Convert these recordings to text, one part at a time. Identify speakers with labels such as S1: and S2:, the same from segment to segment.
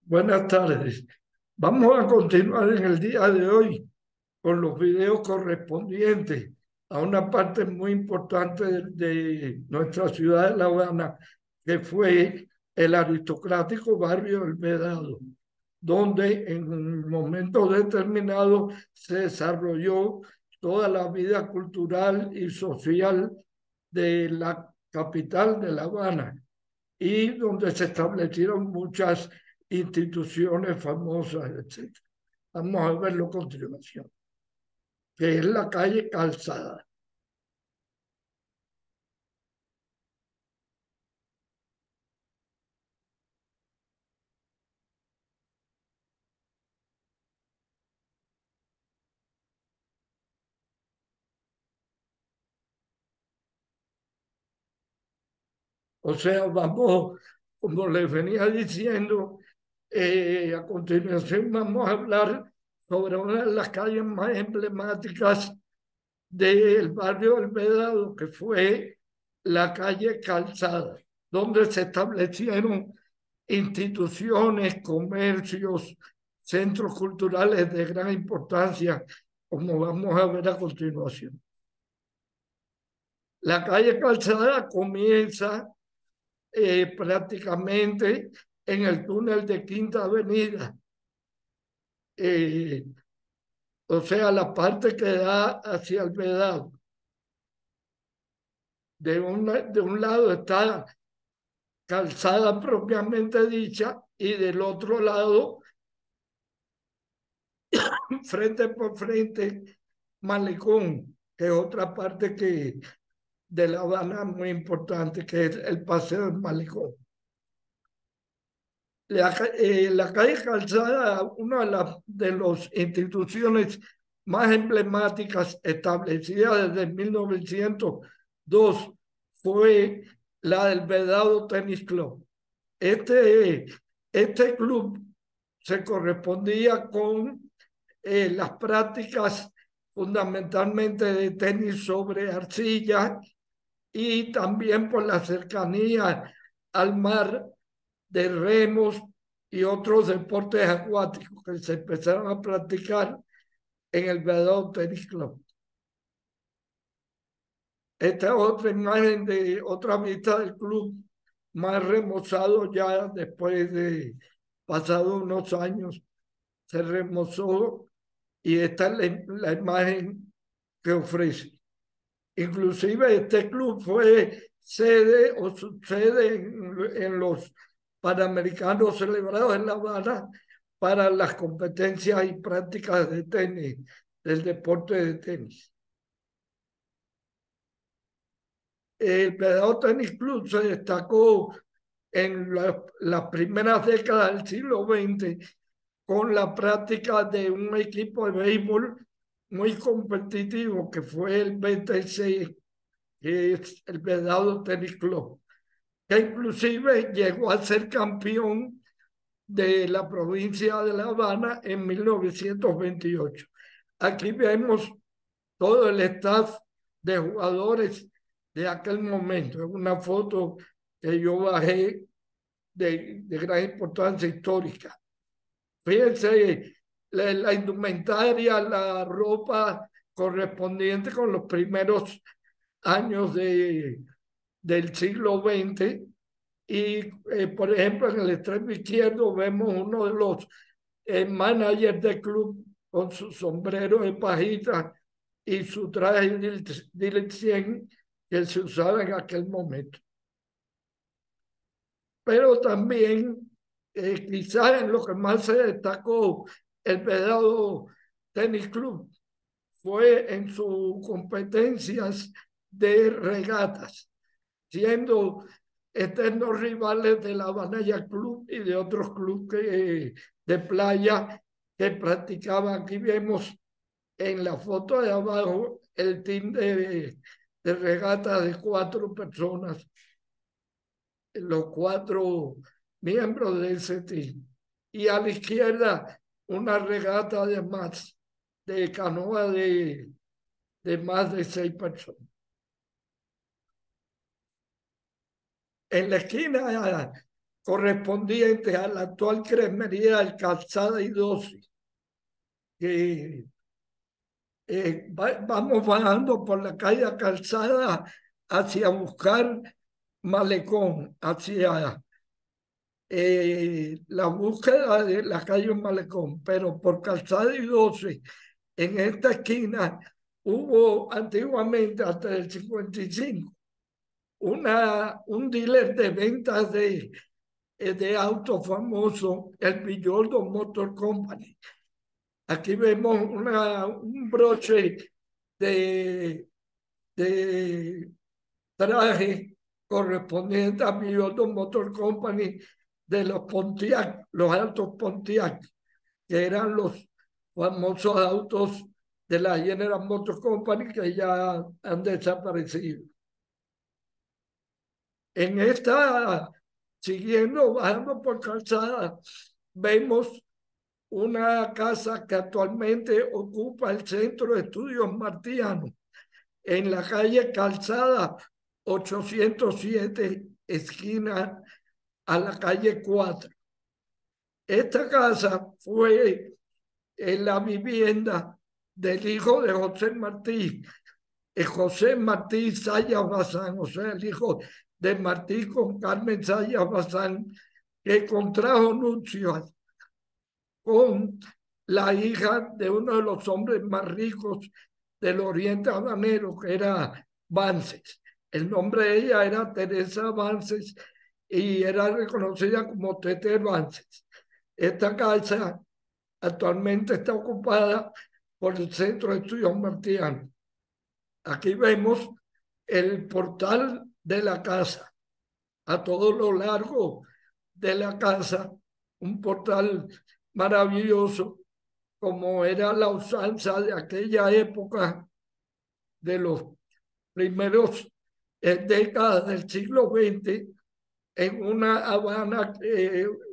S1: Buenas tardes. Vamos a continuar en el día de hoy con los videos correspondientes a una parte muy importante de nuestra ciudad de La Habana, que fue el aristocrático barrio El Vedado, donde en un momento determinado se desarrolló toda la vida cultural y social de la capital de La Habana y donde se establecieron muchas instituciones famosas, etc. Vamos a verlo a continuación, que es la calle Calzada. O sea, vamos, como les venía diciendo, a continuación vamos a hablar sobre una de las calles más emblemáticas del barrio del Vedado, que fue la calle Calzada, donde se establecieron instituciones, comercios, centros culturales de gran importancia, como vamos a ver a continuación. La calle Calzada comienza prácticamente en el túnel de Quinta Avenida, eh, o sea, la parte que da hacia el Vedado. De un lado está Calzada propiamente dicha y del otro lado, frente por frente, Malecón, que es otra parte de La Habana muy importante, que es el Paseo del Malecón. La calle Calzada, una de las instituciones más emblemáticas establecidas desde 1902, fue la del Vedado Tennis Club. Este, este club se correspondía con las prácticas fundamentalmente de tenis sobre arcilla y también por la cercanía al mar, de remos y otros deportes acuáticos que se empezaron a practicar en el Vedado Tennis Club. Esta es otra imagen de otra vista del club, más remozado ya después de pasados unos años, se remozó y esta es la imagen que ofrece. Inclusive este club fue sede o subsede en los Panamericanos celebrados en La Habana para las competencias y prácticas de tenis, del deporte de tenis. El Vedado Tennis Club se destacó en las primeras décadas del siglo XX con la práctica de un equipo de béisbol muy competitivo que fue el BTC, que es el Vedado Tennis Club, que inclusive llegó a ser campeón de la provincia de La Habana en 1928. Aquí vemos todo el staff de jugadores de aquel momento. Es una foto que yo bajé de gran importancia histórica. Fíjense, la indumentaria, la ropa correspondiente con los primeros años del siglo XX. Y, por ejemplo, en el extremo izquierdo vemos uno de los managers del club con su sombrero de pajita y su traje de que se usaba en aquel momento. Pero también, quizás en lo que más se destacó el Vedado Tennis Club fue en sus competencias de regatas, siendo eternos rivales de la Habana Yacht Club y de otros clubes de playa que practicaban. Aquí vemos en la foto de abajo el team de regata de 4 personas, los 4 miembros de ese team. Y a la izquierda una regata de más, de canoa de más de 6 personas. En la esquina correspondiente a la actual cremería del Calzada y 12, que vamos bajando por la calle Calzada hacia buscar Malecón, hacia la búsqueda de la calle Malecón, pero por Calzada y 12, en esta esquina hubo antiguamente, hasta el 55, un dealer de ventas de autos famoso, el Villoldo Motor Company. Aquí vemos un broche de traje correspondiente a Villoldo Motor Company de los Pontiac, los autos Pontiac, que eran los famosos autos de la General Motors Company que ya han desaparecido. En esta, siguiendo, bajando por Calzada, vemos una casa que actualmente ocupa el Centro de Estudios Martianos en la calle Calzada 807, esquina a la calle 4. Esta casa fue en la vivienda del hijo de José Martí, José Martí Sayas Bazán, o sea, el hijo de Martí con Carmen Sayas Bazán, que contrajo nupcias con la hija de uno de los hombres más ricos del Oriente Habanero, que era Vances. El nombre de ella era Teresa Vances y era reconocida como Tete Vances. Esta casa actualmente está ocupada por el Centro de Estudios Martianos. Aquí vemos el portal de la casa, a todo lo largo de la casa, un portal maravilloso, como era la usanza de aquella época, de los primeros décadas del siglo XX, en una Habana,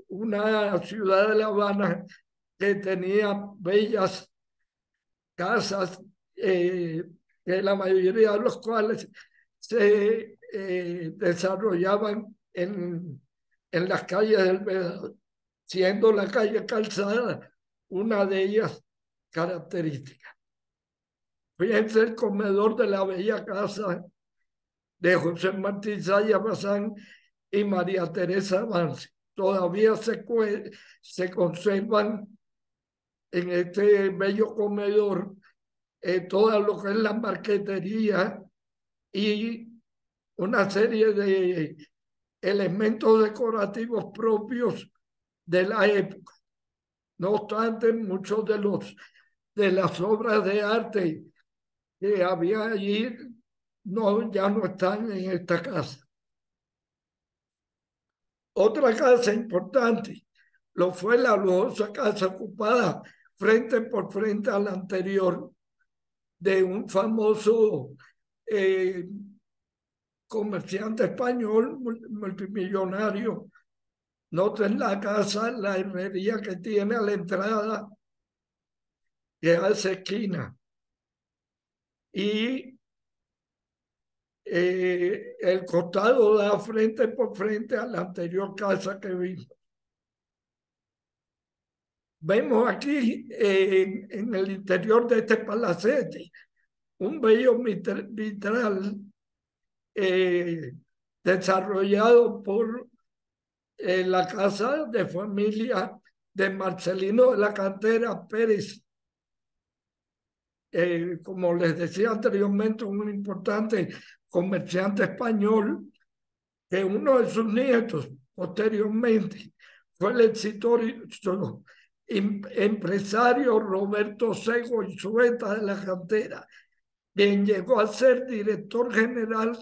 S1: una ciudad de La Habana que tenía bellas casas, que la mayoría de los cuales se desarrollaban en las calles del Vedado, siendo la calle Calzada una de ellas características. Fíjense el comedor de la bella casa de José Martí Sayas Bazán y María Teresa Vance. Todavía se conservan en este bello comedor todo lo que es la marquetería y una serie de elementos decorativos propios de la época. No obstante, muchos de las obras de arte que había allí ya no están en esta casa. Otra casa importante lo fue la lujosa casa ocupada frente por frente a la anterior de un famoso comerciante español multimillonario. Noten la casa, la herrería que tiene a la entrada, que hace esquina. Y el costado da frente por frente a la anterior casa que vimos. Vemos aquí en el interior de este palacete un bello vitral desarrollado por la casa de familia de Marcelino de la Cantera Pérez. Como les decía anteriormente, un importante comerciante español, que uno de sus nietos posteriormente fue el exitoso empresario Roberto Sego y Sueta de la Cantera, quien llegó a ser director general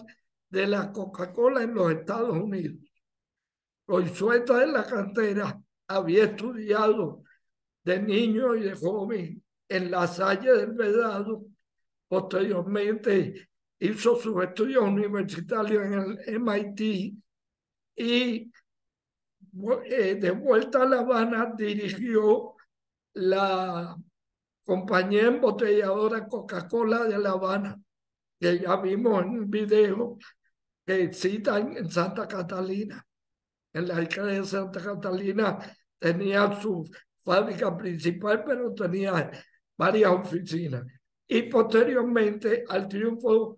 S1: de la Coca-Cola en los Estados Unidos. Goizueta de la Cantera había estudiado de niño y de joven en La Salle del Vedado. Posteriormente hizo sus estudios universitarios en el MIT y de vuelta a La Habana dirigió la compañía embotelladora Coca-Cola de La Habana, que ya vimos en un video que citan en Santa Catalina. en la década de Santa Catalina tenía su fábrica principal, pero tenía varias oficinas. Y posteriormente al triunfo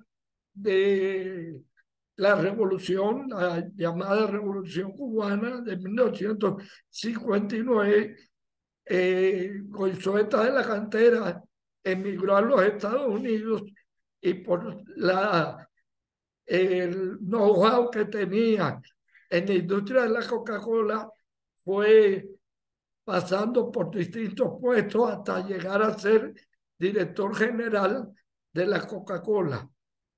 S1: de la revolución, la llamada Revolución Cubana de 1959, Goizueta de la Cantera emigró a los Estados Unidos y por el know-how que tenía en la industria de la Coca-Cola fue pasando por distintos puestos hasta llegar a ser director general de la Coca-Cola,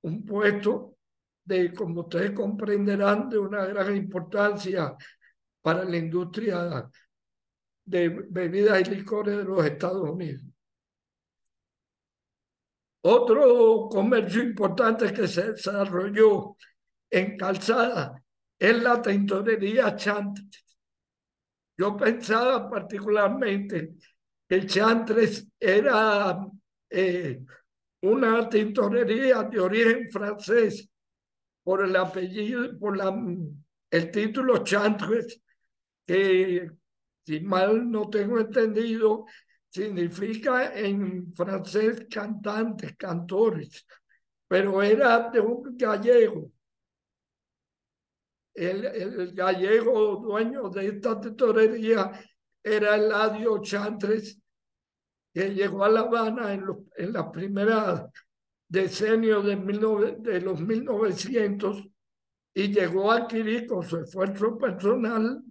S1: un puesto de, como ustedes comprenderán, de una gran importancia para la industria de bebidas y licores de los Estados Unidos. Otro comercio importante que se desarrolló en Calzada es la tintorería Chantres. Yo pensaba particularmente que el Chantres era una tintorería de origen francés por el apellido, por el título Chantres, que si mal no tengo entendido, significa en francés cantantes, cantores, pero era de un gallego. El gallego dueño de esta tintorería era Eladio Chantres, que llegó a La Habana en la primera decenio de los 1900 y llegó a adquirir con su esfuerzo personal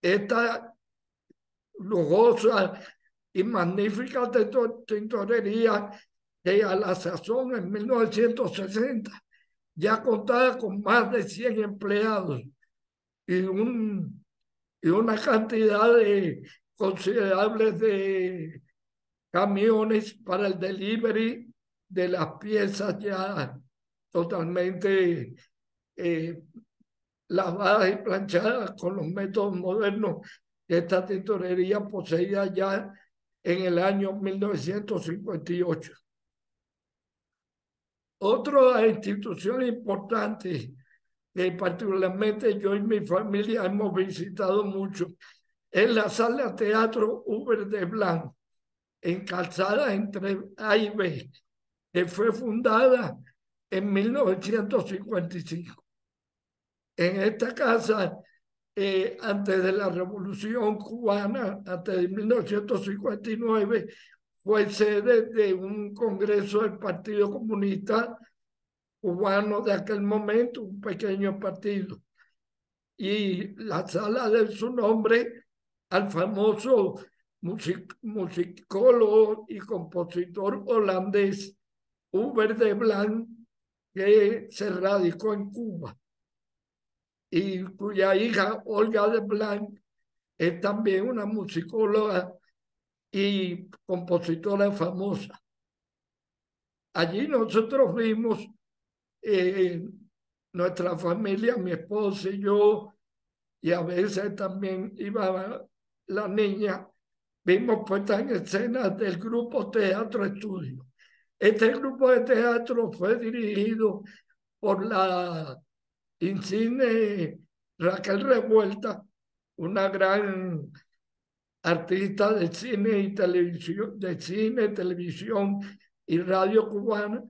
S1: esta lujosa y magnífica tintorería que a la sazón en 1960 ya contaba con más de 100 empleados y, y una cantidad considerable de camiones para el delivery de las piezas ya totalmente lavadas y planchadas con los métodos modernos que esta tintorería poseía ya en el año 1958. Otra institución importante que particularmente yo y mi familia hemos visitado mucho es la sala teatro Uber de Blanc, en Calzada entre A y B, que fue fundada en 1955. En esta casa, antes de la Revolución Cubana, antes de 1959, fue sede de un congreso del Partido Comunista Cubano de aquel momento, un pequeño partido. Y la sala de su nombre al famoso musicólogo y compositor holandés Hubert de Blanc, que se radicó en Cuba y cuya hija Olga de Blanc es también una musicóloga y compositora famosa. Allí nosotros vimos nuestra familia, mi esposa y yo, y a veces también iba la niña, vimos puestas en escena del grupo Teatro Estudio. Este grupo de teatro fue dirigido por la insigne Raquel Revuelta, una gran artista de cine y televisión y radio cubana,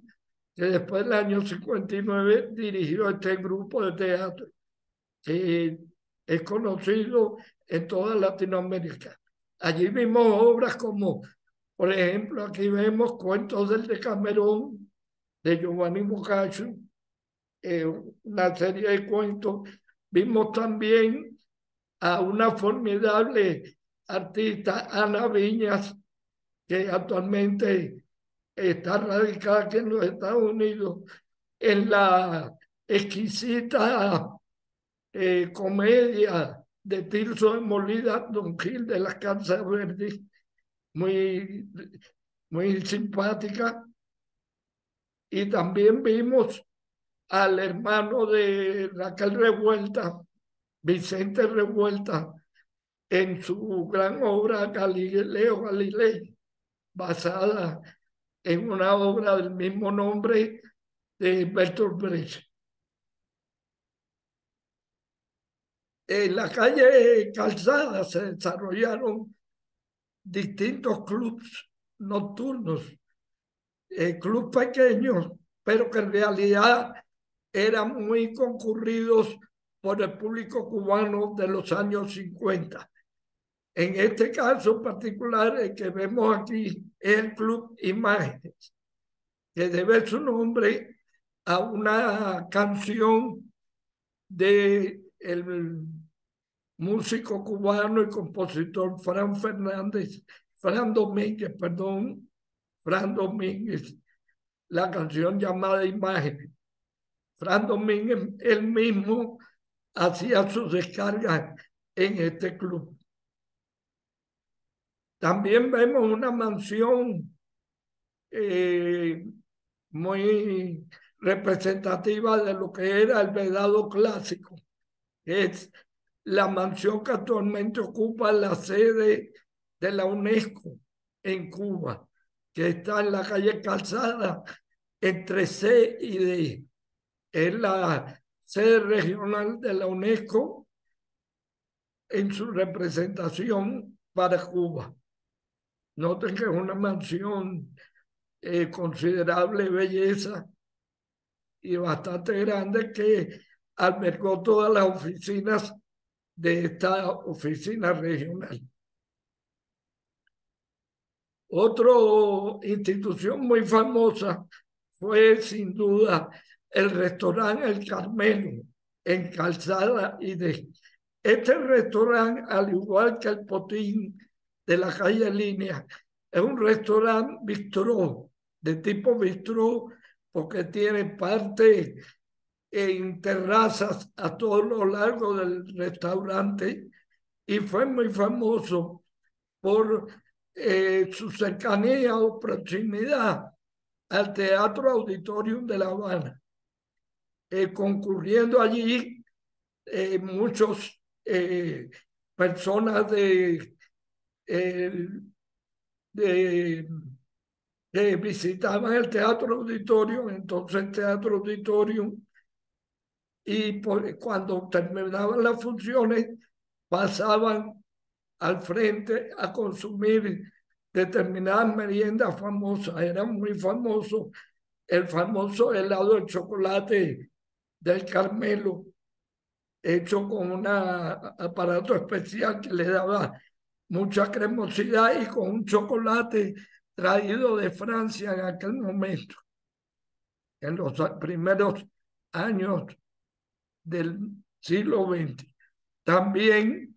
S1: que después del año 59 dirigió este grupo de teatro, que es conocido en toda Latinoamérica. Allí vimos obras como, por ejemplo, aquí vemos Cuentos del Decamerón de Giovanni Boccaccio, una serie de cuentos. Vimos también a una formidable artista, Ana Viñas, que actualmente está radicada aquí en los Estados Unidos, en la exquisita comedia de Tirso de Molina, Don Gil de la Casa Verde, muy, muy simpática. Y también vimos al hermano de Raquel Revuelta, Vicente Revuelta, en su gran obra Galileo Galilei, basada en una obra del mismo nombre de Bertolt Brecht. En la calle Calzada se desarrollaron distintos clubes nocturnos, clubes pequeños, pero que en realidad eran muy concurridos por el público cubano de los años 50. En este caso particular, el que vemos aquí es el Club Imágenes, que debe su nombre a una canción de el músico cubano y compositor Fran Domínguez, perdón, Fran Domínguez, la canción llamada Imágenes. Fran Domínguez, él mismo hacía sus descargas en este club. También vemos una mansión muy representativa de lo que era el Vedado clásico, que es la mansión que actualmente ocupa la sede de la UNESCO en Cuba, que está en la calle Calzada entre C y D. Es la sede regional de la UNESCO en su representación para Cuba. Noten que es una mansión considerable belleza y bastante grande que albergó todas las oficinas de esta oficina regional. Otra institución muy famosa fue sin duda el restaurante El Carmelo en Calzada y de este restaurante, al igual que el Potín de la calle Línea, es un restaurante bistró, de tipo bistró, porque tiene parte en terrazas a todo lo largo del restaurante y fue muy famoso por su cercanía o proximidad al Teatro Auditorium de La Habana, concurriendo allí muchos personas de que visitaban el Teatro Auditorium, entonces Teatro Auditorium, y cuando terminaban las funciones pasaban al frente a consumir determinadas meriendas famosas. Era muy famoso el famoso helado de chocolate del Carmelo, hecho con un aparato especial que le daba mucha cremosidad y con un chocolate traído de Francia en aquel momento, en los primeros años del siglo XX. También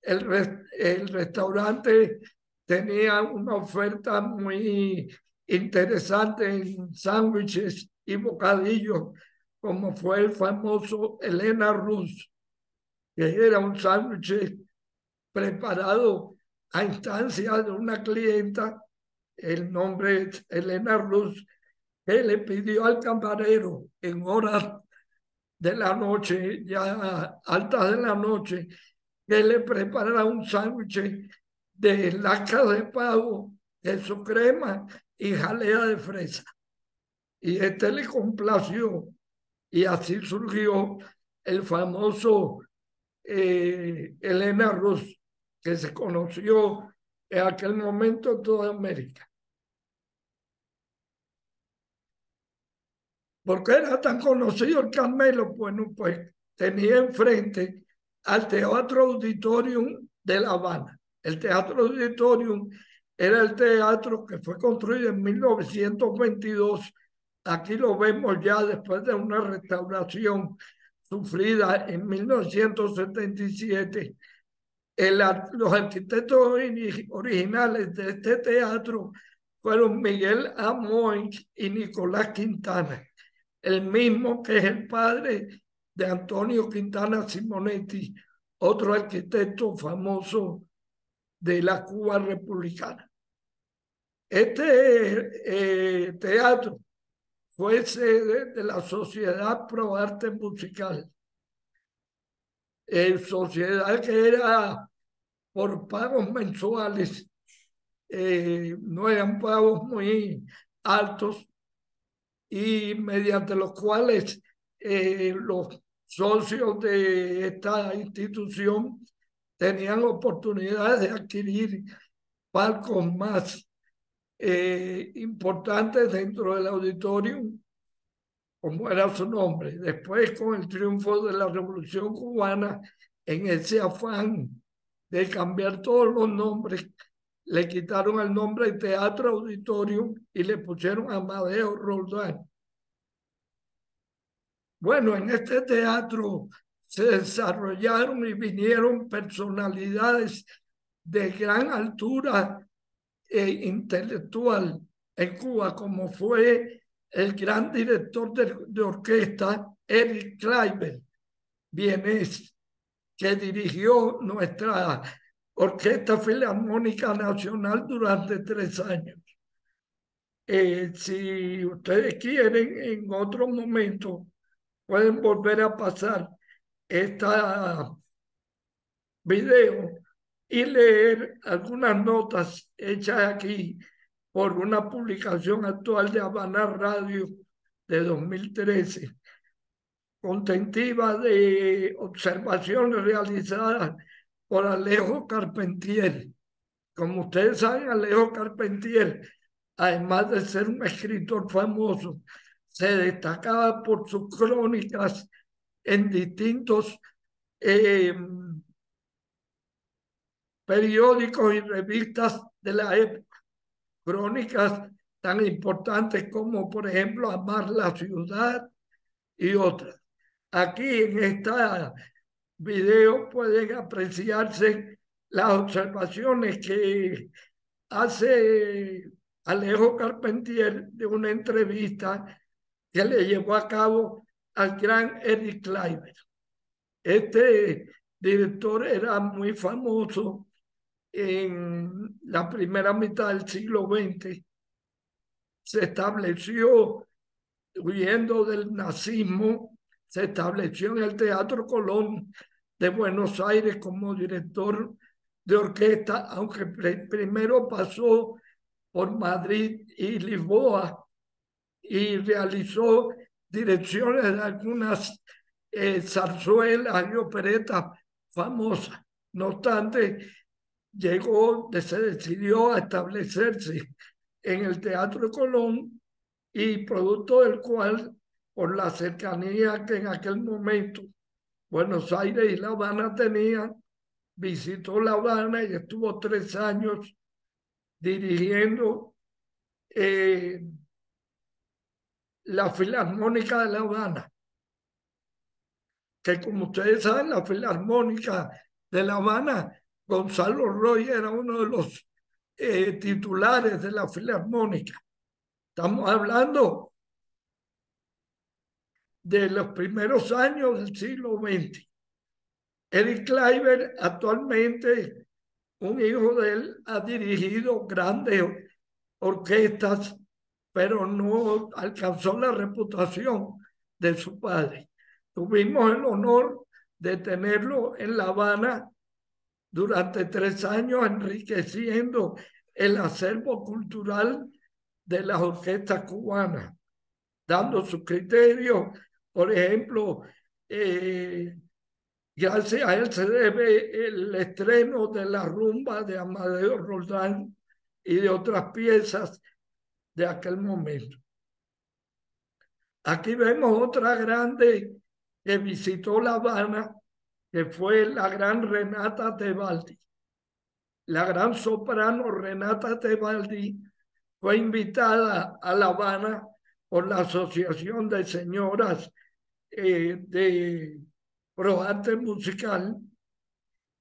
S1: el restaurante tenía una oferta muy interesante en sándwiches y bocadillos, como fue el famoso Elena Rus, que era un sándwich preparado a instancia de una clienta, el nombre es Elena Rus, que le pidió al camarero en horas de la noche, ya altas de la noche, que le preparara un sándwich de laca de pavo, queso crema y jalea de fresa. Y este le complació y así surgió el famoso Elena Rus, que se conoció en aquel momento en toda América. ¿Por qué era tan conocido el Carmelo? Bueno, pues tenía enfrente al Teatro Auditorium de La Habana. El Teatro Auditorium era el teatro que fue construido en 1922. Aquí lo vemos ya después de una restauración sufrida en 1977. Los arquitectos originales de este teatro fueron Miguel Amoy y Nicolás Quintana, el mismo que es el padre de Antonio Quintana Simonetti, otro arquitecto famoso de la Cuba republicana. Este teatro fue sede de la Sociedad Pro Arte Musical, sociedad que era por pagos mensuales, no eran pagos muy altos y mediante los cuales los socios de esta institución tenían oportunidades de adquirir palcos más importantes dentro del auditorio, como era su nombre. Después, con el triunfo de la Revolución Cubana, en ese afán de cambiar todos los nombres, le quitaron el nombre de Teatro Auditorium y le pusieron Amadeo Roldán. Bueno, en este teatro se desarrollaron y vinieron personalidades de gran altura intelectual en Cuba, como fue el gran director de orquesta Eric Kleiber, vienés, que dirigió nuestra Orquesta Filarmónica Nacional durante 3 años. Si ustedes quieren, en otro momento pueden volver a pasar esta video y leer algunas notas hechas aquí por una publicación actual de Habana Radio de 2013, contentiva de observaciones realizadas por Alejo Carpentier. Como ustedes saben, Alejo Carpentier, además de ser un escritor famoso, se destacaba por sus crónicas en distintos periódicos y revistas de la época. Crónicas tan importantes como, por ejemplo, Amar la Ciudad y otras. Aquí en este video pueden apreciarse las observaciones que hace Alejo Carpentier de una entrevista que le llevó a cabo al gran Eric Kleiber. Este director era muy famoso en la primera mitad del siglo XX. Se estableció, huyendo del nazismo, se estableció en el Teatro Colón de Buenos Aires como director de orquesta, aunque primero pasó por Madrid y Lisboa y realizó direcciones de algunas zarzuelas y operetas famosas. No obstante, se decidió a establecerse en el Teatro Colón y producto del cual, por la cercanía que en aquel momento Buenos Aires y La Habana tenían, visitó La Habana y estuvo 3 años dirigiendo la Filarmónica de La Habana, que como ustedes saben, la Filarmónica de La Habana, Gonzalo Roy era uno de los titulares de la Filarmónica. Estamos hablando de los primeros años del siglo XX. Eric Kleiber, actualmente, un hijo de él, ha dirigido grandes orquestas, pero no alcanzó la reputación de su padre. Tuvimos el honor de tenerlo en La Habana durante 3 años, enriqueciendo el acervo cultural de las orquestas cubanas, dando sus criterios. Por ejemplo, gracias a él se debe el estreno de la rumba de Amadeo Roldán y de otras piezas de aquel momento. Aquí vemos otra grande que visitó La Habana, que fue la gran Renata Tebaldi. La gran soprano Renata Tebaldi fue invitada a La Habana por la Asociación de Señoras de Proarte Musical.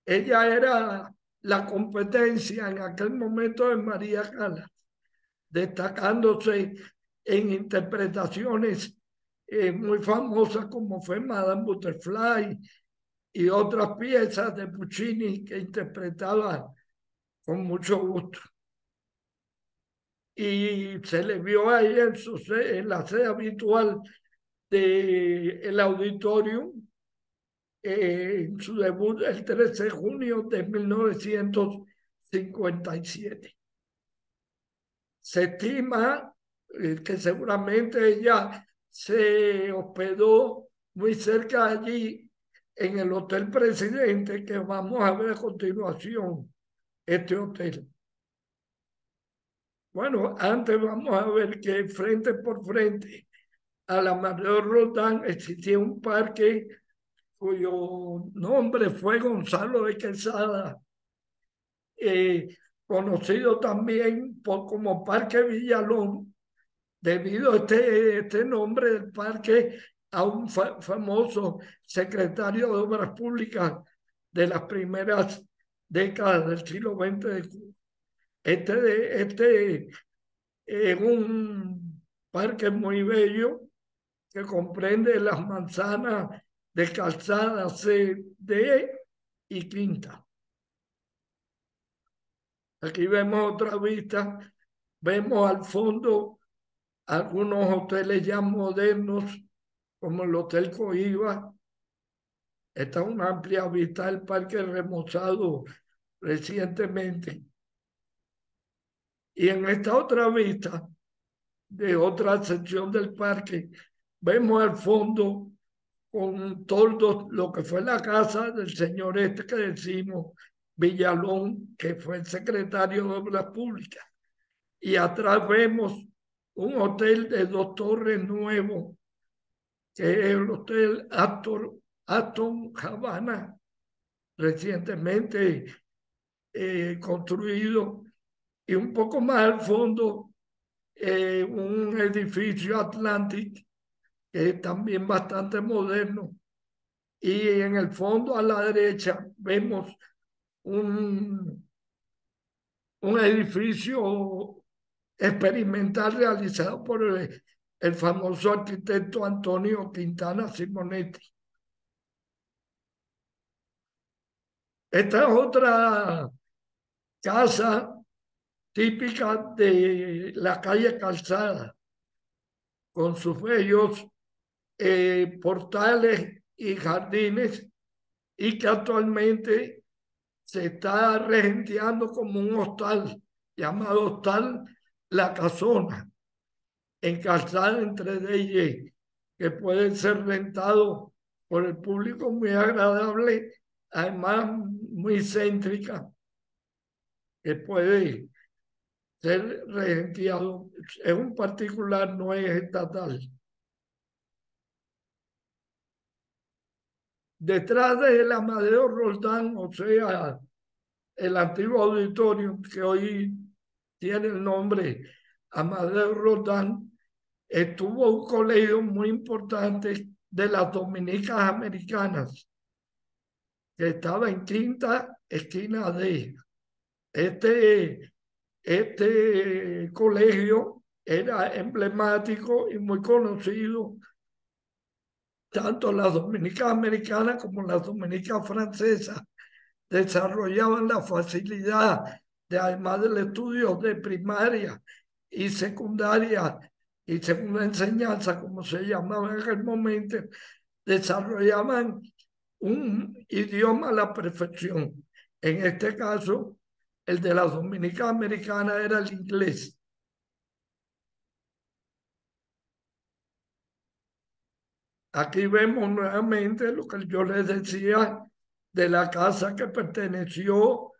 S1: Ella era la competencia en aquel momento de María Callas, destacándose en interpretaciones muy famosas como fue Madame Butterfly y otras piezas de Puccini que interpretaba con mucho gusto. Y se le vio a ella en la sede habitual del auditorio en su debut el 13 de junio de 1957. Se estima que seguramente ella se hospedó muy cerca de allí, en el Hotel Presidente, que vamos a ver a continuación, este hotel. Bueno, antes vamos a ver que frente por frente a la Amadeo Roldán existía un parque cuyo nombre fue Gonzalo de Quesada, conocido también como Parque Villalón, debido a este nombre del parque a un famoso secretario de Obras Públicas de las primeras décadas del siglo XX de Cuba. Este es un parque muy bello que comprende las manzanas de Calzada C, D y Quinta. Aquí vemos otra vista, vemos al fondo algunos hoteles ya modernos, como el Hotel Coiba. Esta es una amplia vista del parque remozado recientemente. Y en esta otra vista, de otra sección del parque, vemos al fondo con todo lo que fue la casa del señor este que decimos, Villalón, que fue el secretario de Obras Públicas. Y atrás vemos un hotel de 2 torres nuevo, que es el Hotel Aston Havana, recientemente construido. Y un poco más al fondo, un edificio Atlantic, que es también bastante moderno. Y en el fondo a la derecha vemos un edificio experimental realizado por el famoso arquitecto Antonio Quintana Simonetti. Esta es otra casa típica de la calle Calzada, con sus bellos portales y jardines, y que actualmente se está regenteando como un hostal llamado Hostal La Casona, en Calzada entre D y E, que puede ser rentado por el público, muy agradable, además muy céntrica, que puede ser regenteado. Es un particular, no es estatal. Detrás del Amadeo Roldán, o sea, el antiguo auditorio que hoy tiene el nombre Amadeo Roldán, estuvo un colegio muy importante de las dominicas americanas, que estaba en Quinta, esquina D. Este colegio era emblemático y muy conocido, tanto las dominicas americanas como las dominicas francesas desarrollaban la facilidad de, además del estudio de primaria y secundaria y segunda enseñanza, como se llamaba en aquel momento, desarrollaban un idioma a la perfección. En este caso, el de las dominicas americanas era el inglés. Aquí vemos nuevamente lo que yo les decía de la casa que perteneció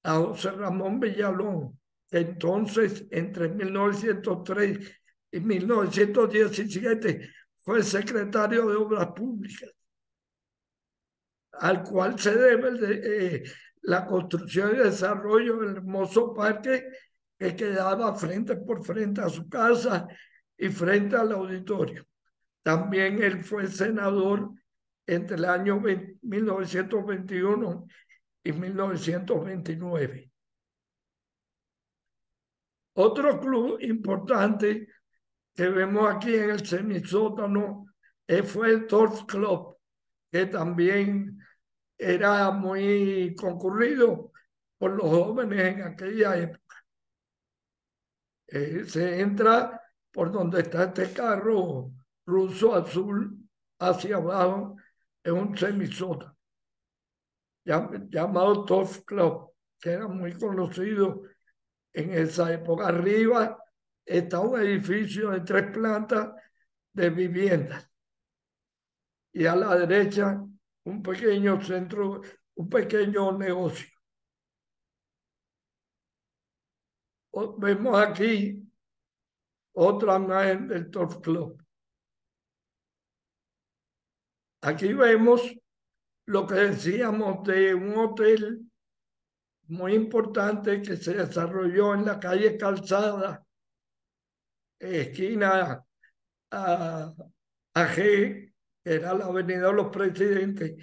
S1: a José Ramón Villalón, que entonces entre 1903 y 1917 fue secretario de Obras Públicas, al cual se debe la construcción y desarrollo del hermoso parque que quedaba frente por frente a su casa y frente al auditorio. También él fue senador entre el año 1921 y 1929. Otro club importante que vemos aquí en el semisótano fue el Turf Club, que también era muy concurrido por los jóvenes en aquella época. Se entra por donde está este carro ruso azul hacia abajo, en un semisótano llamado Turf Club, que era muy conocido en esa época. Arriba está un edificio de 3 plantas de viviendas. y a la derecha un pequeño centro, un pequeño negocio. Vemos aquí otra imagen del Turf Club. Aquí vemos lo que decíamos de un hotel muy importante que se desarrolló en la calle Calzada, esquina a, G, que era la Avenida de los Presidentes,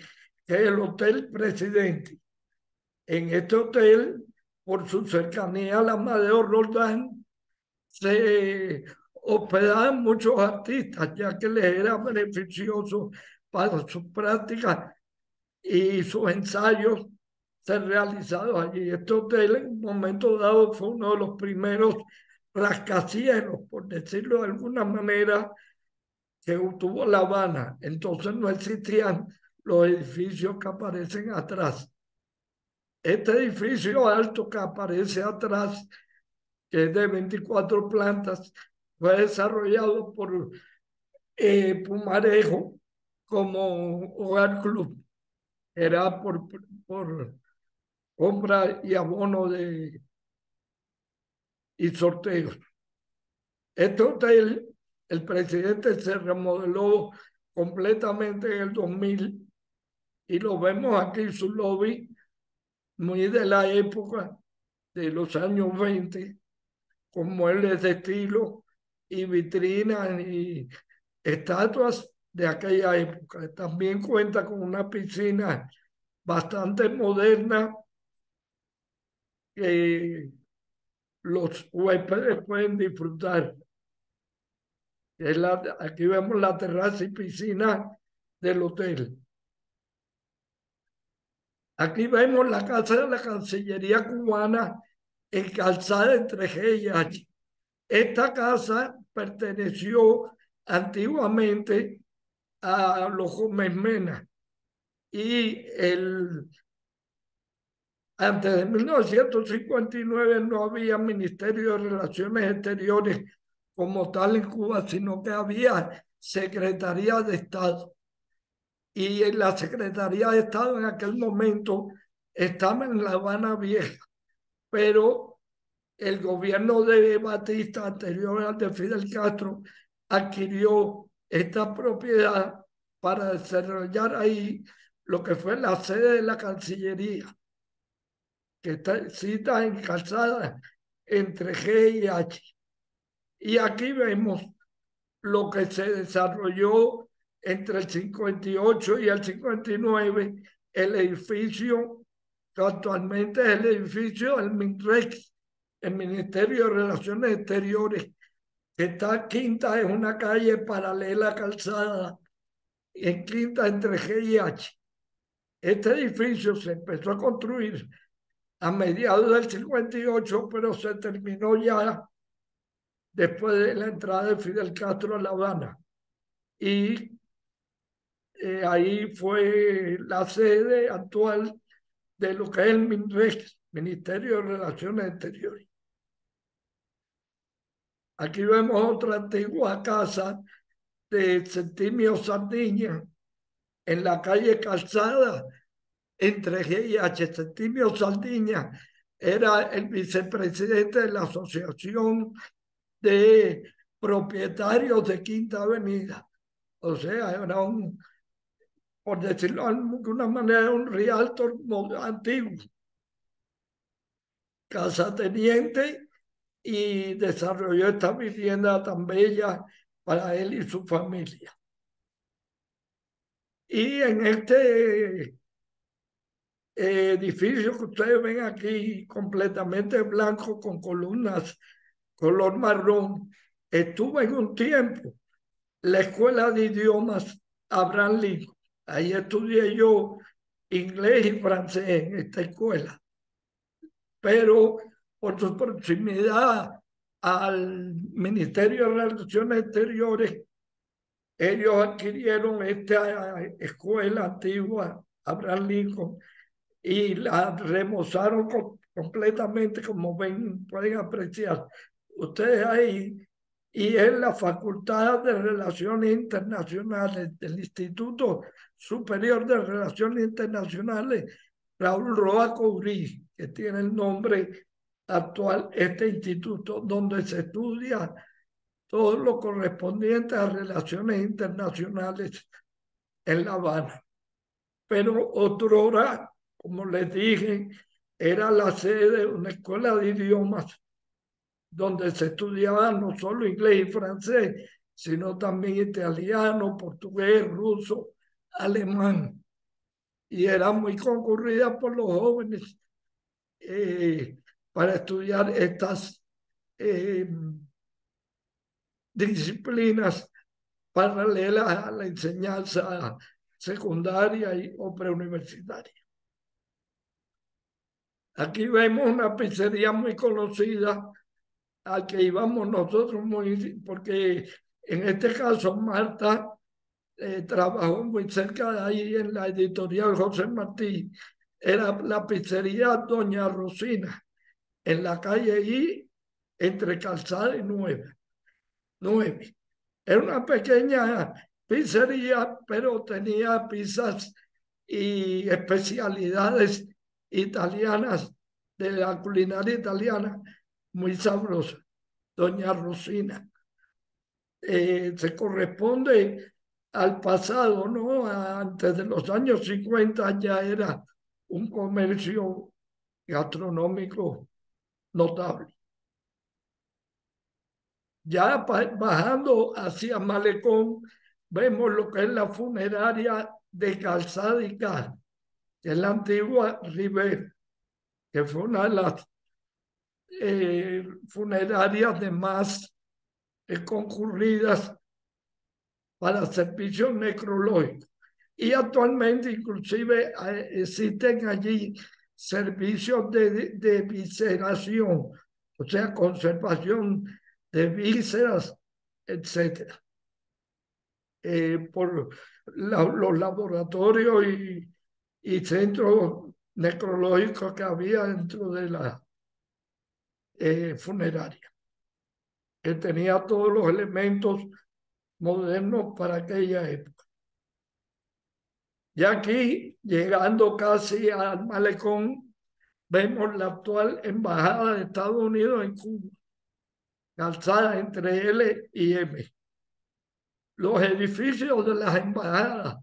S1: que es el Hotel Presidente. En este hotel, por su cercanía a la Amadeo Roldán, se hospedaban muchos artistas, ya que les era beneficioso para sus prácticas y sus ensayos ser realizados allí. Este hotel en un momento dado fue uno de los primeros rascacielos, por decirlo de alguna manera, que tuvo La Habana. Entonces no existían los edificios que aparecen atrás. Este edificio alto que aparece atrás, que es de 24 plantas, fue desarrollado por Pumarejo como hogar club. Era por compra y abono y sorteos. Este hotel, el presidente se remodeló completamente en el 2000 y lo vemos aquí, su lobby, muy de la época de los años 20, con muebles de estilo y vitrinas y estatuas de aquella época. También cuenta con una piscina bastante moderna que los huéspedes pueden disfrutar. Aquí vemos la terraza y piscina del hotel. Aquí vemos la casa de la Cancillería cubana en Calzada entre G y H. Esta casa perteneció antiguamente a los Gómez Mena y antes de 1959 no había Ministerio de Relaciones Exteriores como tal en Cuba, sino que había Secretaría de Estado. Y en la Secretaría de Estado en aquel momento estaba en La Habana Vieja, pero el gobierno de Batista, anterior al de Fidel Castro, adquirió esta propiedad para desarrollar ahí lo que fue la sede de la Cancillería, que está cita en Calzada entre G y H. Y aquí vemos lo que se desarrolló entre el 58 y el 59, el edificio que actualmente es el edificio del MINREX, el Ministerio de Relaciones Exteriores, que está Quinta, es una calle paralela a Calzada, en Quinta entre G y H. Este edificio se empezó a construir a mediados del 58, pero se terminó ya después de la entrada de Fidel Castro a La Habana. Y ahí fue la sede actual de lo que es el MINREX, Ministerio de Relaciones Exteriores. Aquí vemos otra antigua casa de Septimio Sardiña en la calle Calzada entre G y H. Septimio Sardiña era el vicepresidente de la Asociación de Propietarios de Quinta Avenida. O sea, era por decirlo de alguna manera, un realtor antiguo, casateniente, y desarrolló esta vivienda tan bella para él y su familia. Y en este edificio que ustedes ven aquí, completamente blanco con columnas color marrón, estuvo en un tiempo la Escuela de Idiomas Abraham Lincoln. Ahí estudié yo inglés y francés en esta escuela, pero por su proximidad al Ministerio de Relaciones Exteriores, ellos adquirieron esta escuela antigua, Abraham Lincoln, y la remozaron completamente, como ven, pueden apreciar ustedes ahí. y en la Facultad de Relaciones Internacionales del Instituto Superior de Relaciones Internacionales Raúl Roa Courí, que tiene el nombre actual, este instituto, donde se estudia todo lo correspondiente a relaciones internacionales en La Habana. Pero otrora, como les dije, era la sede de una escuela de idiomas donde se estudiaba no solo inglés y francés, sino también italiano, portugués, ruso, alemán. Y era muy concurrida por los jóvenes para estudiar estas eh, disciplinas paralelas a la enseñanza secundaria o preuniversitaria. Aquí vemos una pizzería muy conocida al que íbamos nosotros muy, porque en este caso Marta trabajó muy cerca de ahí en la editorial José Martí. Era la pizzería Doña Rosina, en la calle I, entre Calzada y 9. Era una pequeña pizzería, pero tenía pizzas y especialidades italianas de la culinaria italiana muy sabrosa. Doña Rosina. Se corresponde al pasado, ¿no? Antes de los años 50 ya era un comercio gastronómico notable. Ya bajando hacia Malecón, vemos lo que es la funeraria de Calzada y Cal, que es la antigua Rivera, que fue una de las funerarias de más concurridas para servicios necrológicos. Y actualmente inclusive existen allí servicios de visceración, o sea, conservación de vísceras, etcétera, por los laboratorios y centros necrológicos que había dentro de la funeraria, que tenía todos los elementos modernos para aquella época. Y aquí, llegando casi al malecón, vemos la actual embajada de Estados Unidos en Cuba, calzada entre L y M. Los edificios de las embajadas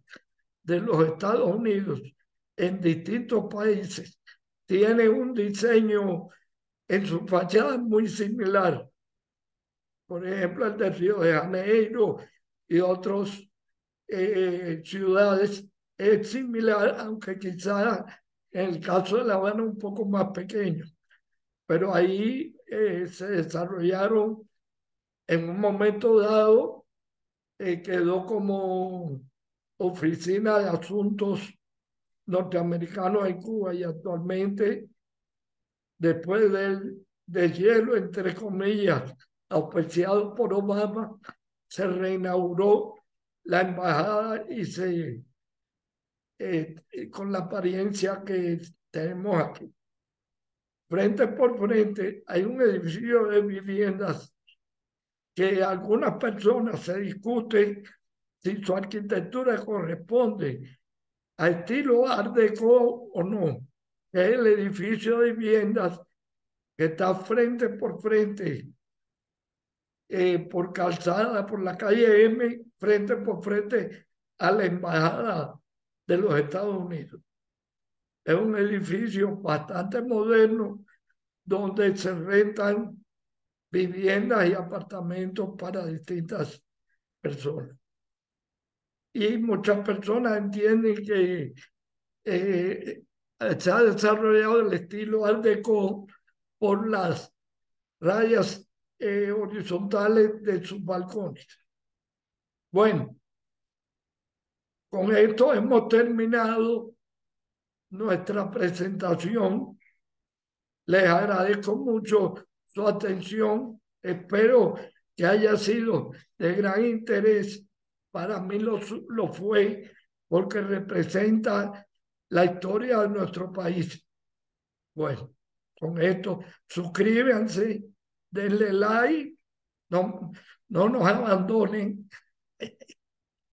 S1: de los Estados Unidos en distintos países tienen un diseño en su fachada muy similar. Por ejemplo, el de Río de Janeiro y otras ciudades es similar, aunque quizá en el caso de La Habana un poco más pequeño. Pero ahí se desarrollaron en un momento dado, quedó como oficina de asuntos norteamericanos en Cuba y actualmente, después del deshielo, entre comillas, auspiciado por Obama, se reinauguró la embajada y con la apariencia que tenemos aquí. Frente por frente hay un edificio de viviendas que algunas personas se discuten si su arquitectura corresponde a estilo Art Deco o no. Es el edificio de viviendas que está frente por frente, por calzada, por la calle M, frente por frente a la embajada de los Estados Unidos. Es un edificio bastante moderno donde se rentan viviendas y apartamentos para distintas personas. Y muchas personas entienden que se ha desarrollado el estilo Art Deco por las rayas horizontales de sus balcones. Bueno, con esto hemos terminado nuestra presentación. Les agradezco mucho su atención. Espero que haya sido de gran interés. Para mí lo fue porque representa la historia de nuestro país. Bueno, con esto, suscríbanse, denle like, no, no nos abandonen.